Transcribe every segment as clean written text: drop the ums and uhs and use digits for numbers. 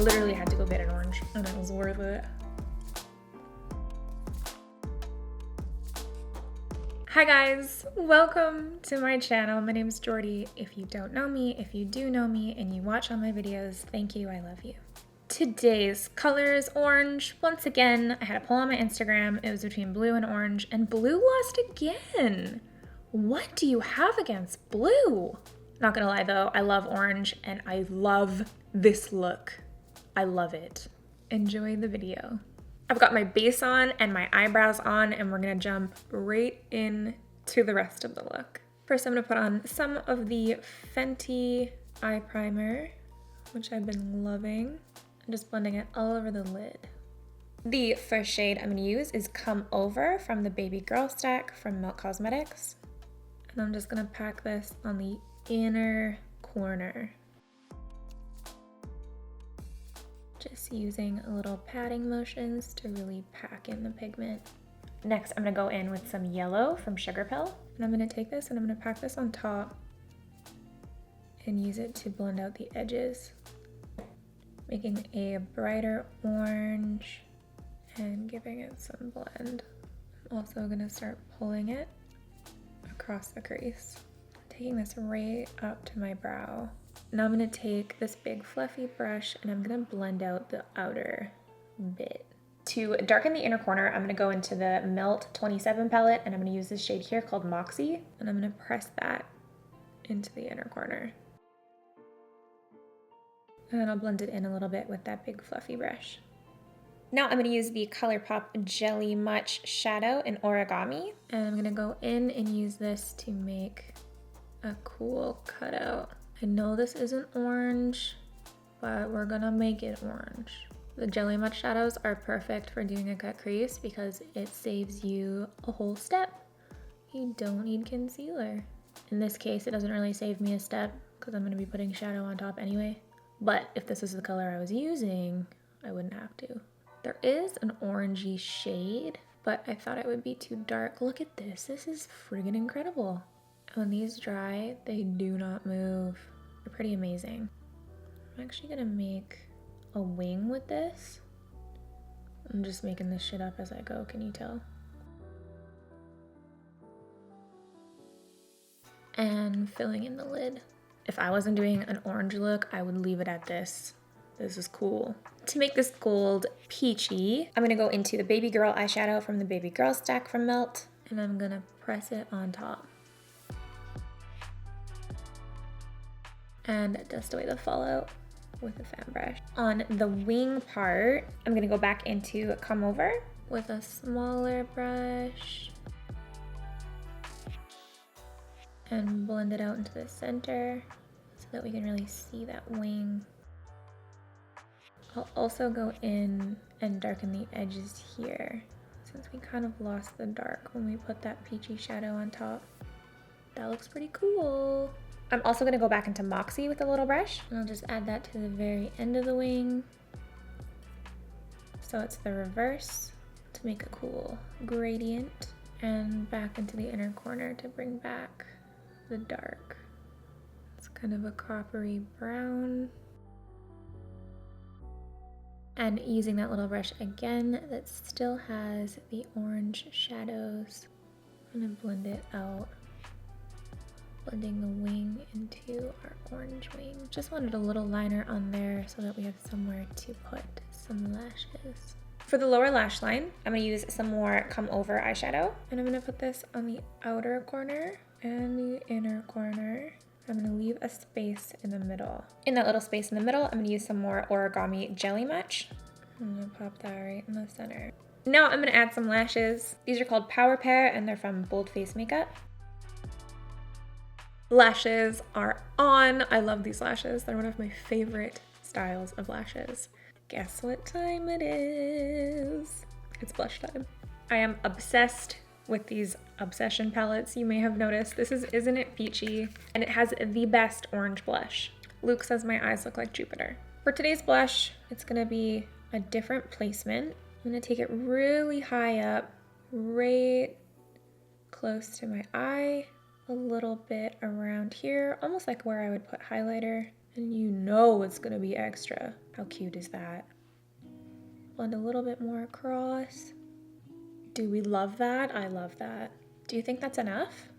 literally had to go get an orange and it was worth it. Hi guys, welcome to my channel. My name is Jordy. If you don't know me, if you do know me and you watch all my videos, thank you, I love you. Today's color is orange. Once again, I had a poll on my Instagram. It was between blue and orange, and blue lost again. What do you have against blue? Not gonna lie though, I love orange and I love this look. I love it. Enjoy the video. I've got my base on and my eyebrows on, and we're gonna jump right into the rest of the look. First, I'm gonna put on some of the Fenty eye primer, which I've been loving. I'm just blending it all over the lid. The first shade I'm gonna use is Come Over from the Baby Girl stack from Milk Cosmetics. And I'm just gonna pack this on the inner corner. Just using a little patting motions to really pack in the pigment. Next, I'm gonna go in with some yellow from Sugar Pill. And I'm gonna take this and I'm gonna pack this on top and use it to blend out the edges, making a brighter orange and giving it some blend. I'm also gonna start pulling it across the crease, taking this right up to my brow. Now I'm gonna take this big fluffy brush and I'm gonna blend out the outer bit. To darken the inner corner, I'm gonna go into the Melt 27 palette and I'm gonna use this shade here called Moxie, and I'm gonna press that into the inner corner. And I'll blend it in a little bit with that big fluffy brush. Now I'm gonna use the ColourPop Jelly Much Shadow in Origami, and I'm gonna go in and use this to make a cool cutout. I know this isn't orange, but we're gonna make it orange. The Jelly Much shadows are perfect for doing a cut crease because it saves you a whole step. You don't need concealer. In this case, it doesn't really save me a step because I'm gonna be putting shadow on top anyway. But if this is the color I was using, I wouldn't have to. There is an orangey shade, but I thought it would be too dark. Look at this, this is friggin' incredible. When these dry, they do not move. They're pretty amazing. I'm actually gonna make a wing with this. I'm just making this shit up as I go, can you tell? And filling in the lid. If I wasn't doing an orange look, I would leave it at this. This is cool. To make this gold peachy, I'm gonna go into the Baby Girl eyeshadow from the Baby Girl stack from Melt, and I'm gonna press it on top. And dust away the fallout with a fan brush. On the wing part, I'm gonna go back into Come Over with a smaller brush and blend it out into the center so that we can really see that wing. I'll also go in and darken the edges here since we kind of lost the dark when we put that peachy shadow on top. That looks pretty cool. I'm also gonna go back into Moxie with a little brush, and I'll just add that to the very end of the wing. So it's the reverse to make a cool gradient, and back into the inner corner to bring back the dark. It's kind of a coppery brown. And using that little brush again that still has the orange shadows, I'm gonna blend it out. Blending the wing into our orange wing. Just wanted a little liner on there so that we have somewhere to put some lashes. For the lower lash line, I'm gonna use some more Come Over eyeshadow, and I'm gonna put this on the outer corner and the inner corner. I'm gonna leave a space in the middle. In that little space in the middle, I'm gonna use some more Origami Jelly Much. I'm gonna pop that right in the center. Now I'm gonna add some lashes. These are called Power Pair and they're from Bold Face Makeup. Lashes are on. I love these lashes. They're one of my favorite styles of lashes. Guess what time it is? It's blush time. I am obsessed with these Obsession palettes. You may have noticed this is Isn't It Peachy, and it has the best orange blush. Luke says my eyes look like Jupiter. For today's blush, it's gonna be a different placement. I'm gonna take it really high up, right close to my eye, a little bit around here, almost like where I would put highlighter, And you know it's gonna be extra. How cute is that? Blend a little bit more across. Do we love that? I love that. Do you think that's enough?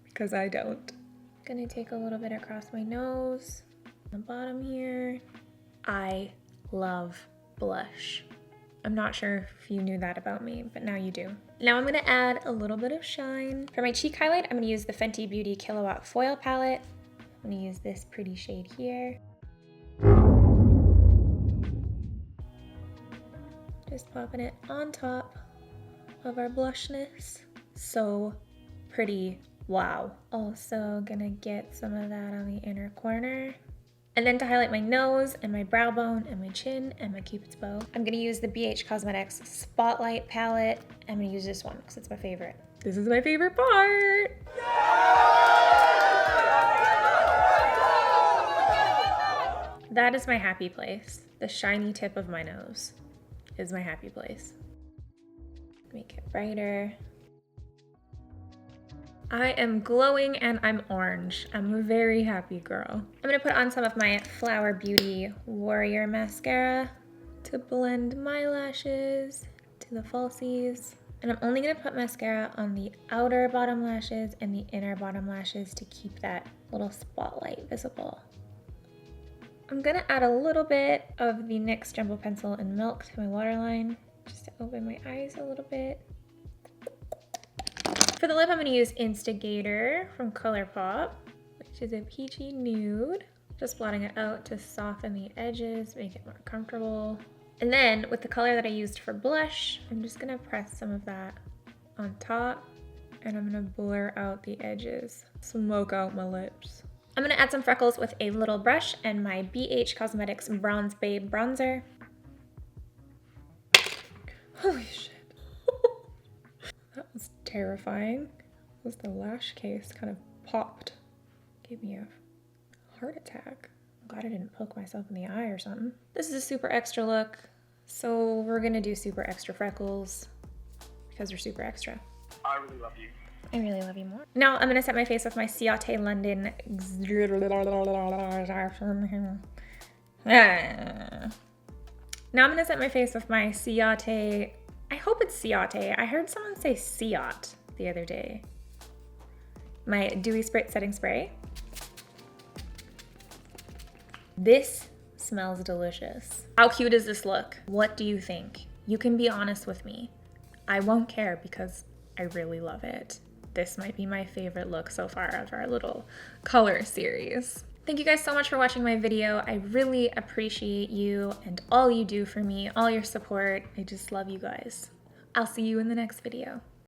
Because I don't. Gonna take a little bit across my nose, on the bottom here. I love blush. I'm not sure if you knew that about me, but now you do. Now I'm gonna add a little bit of shine. For my cheek highlight, I'm gonna use the Fenty Beauty Kilowatt Foil Palette. I'm gonna use this pretty shade here. Just popping it on top of our blushness. So pretty, wow. Also gonna get some of that on the inner corner. And then to highlight my nose and my brow bone and my chin and my cupid's bow, I'm gonna use the BH Cosmetics Spotlight Palette. I'm gonna use this one because it's my favorite. This is my favorite part. That is my happy place. The shiny tip of my nose is my happy place. Make it brighter. I am glowing and I'm orange. I'm a very happy girl. I'm gonna put on some of my Flower Beauty Warrior Mascara to blend my lashes to the falsies. And I'm only gonna put mascara on the outer bottom lashes and the inner bottom lashes to keep that little spotlight visible. I'm gonna add a little bit of the NYX Jumbo Pencil in Milk to my waterline, just to open my eyes a little bit. For the lip, I'm gonna use Instigator from Colourpop, which is a peachy nude. Just blotting it out to soften the edges, make it more comfortable. And then with the color that I used for blush, I'm just gonna press some of that on top, and I'm gonna blur out the edges, smoke out my lips. I'm gonna add some freckles with a little brush and my BH Cosmetics Bronze Babe bronzer. Holy shit. That was terrifying. Was the lash case kind of popped. Gave me a heart attack. I'm glad I didn't poke myself in the eye or something. This is a super extra look, so we're gonna do super extra freckles because we're super extra. I really love you. I really love you more. Now I'm gonna set my face with my Ciate London. Now I'm gonna set my face with my Ciate. I hope it's Ciate. I heard someone say Ciat the other day. My Dewy Spritz Setting Spray. This smells delicious. How cute does this look? What do you think? You can be honest with me. I won't care because I really love it. This might be my favorite look so far of our little color series. Thank you guys so much for watching my video. I really appreciate you and all you do for me, all your support. I just love you guys. I'll see you in the next video.